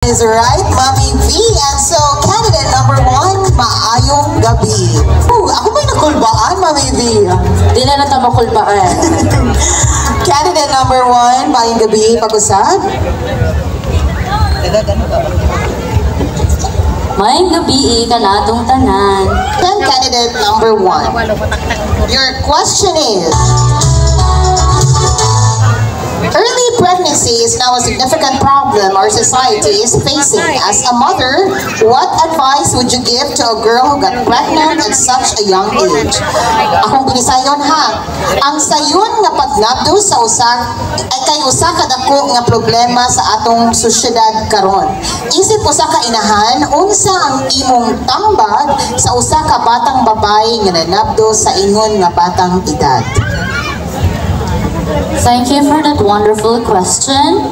Is right, Mami V. And so, candidate number 1, maayong gabi. Ako ba'y nakulbaan, Mami V? Di na natin makulbaan. Candidate number 1, maayong gabi, pag-usap. Maayong gabi, kanatong tanan. Then, candidate number 1. Your question is, early pregnancy is now a significant problem our society is facing. As a mother, what advice would you give to a girl who got pregnant at such a young age? Akong binisayon ha. Ang sayon nga paglabdo sa ay kay usa ka dako nga problema sa atong sosyedad karon. Isip usa ka inahan unsa ang imong tambag sa usa ka batang babae nga nanabdo sa ingon nga batang edad. Thank you for that wonderful question.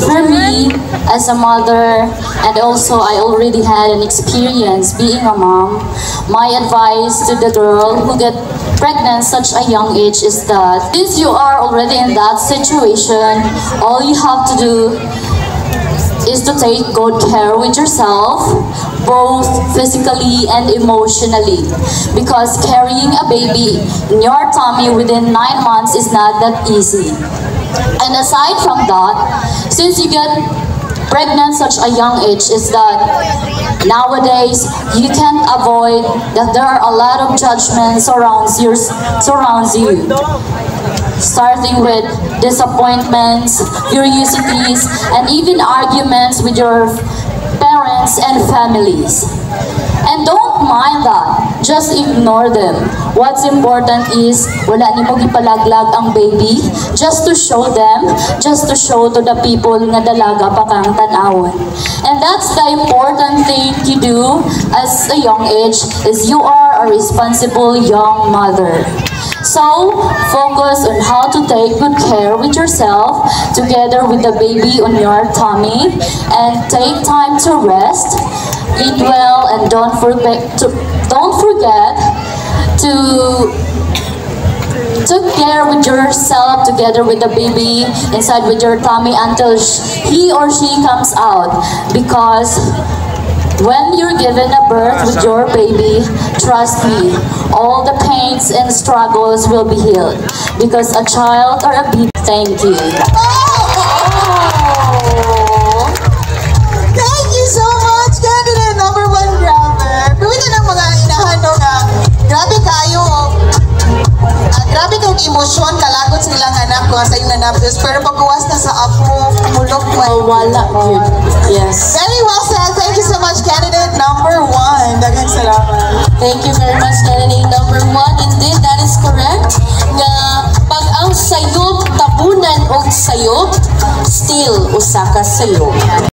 For me, as a mother, and also I already had an experience being a mom, my advice to the girl who get pregnant at such a young age is that since you are already in that situation, all you have to do is to take good care with yourself, both physically and emotionally, because carrying a baby in your tummy within 9 months is not that easy. And aside from that, since you get pregnant at such a young age, is that nowadays you can't avoid that there are a lot of judgments surrounds you. Starting with disappointments, curiosities, and even arguments with your parents and families. And don't mind that, just ignore them. What's important is, wala ni mo gipalaglag ang baby, just to show them, just to show to the people nga dalaga pa kang tanawon. And that's the important thing you do as a young age, is you are a responsible young mother. So, focus on how to take good care with yourself together with the baby on your tummy, and take time to rest, eat well, and don't forget to take care with yourself together with the baby inside with your tummy until he or she comes out, because when you're given a birth with your baby, trust me, all the pains and struggles will be healed. Because a child or a baby, thank you. Oh! Thank you so much, candidate number 1, grabe. Pwede ng mga inahan no nga, grabe kayo. Grabe kayong emosyon, kalagot sa ilang anak ko sa iyong nanabdos. Pero pagkuwas na sa apo, mulok mo. Wala. Yes. Very well said. Thank you so much, candidate number 1. Daghang salamat. Thank you very much, candidate number 1. Indeed, that is correct. Nga pag ang sayop tabunan og sayop, still usa ka sayop.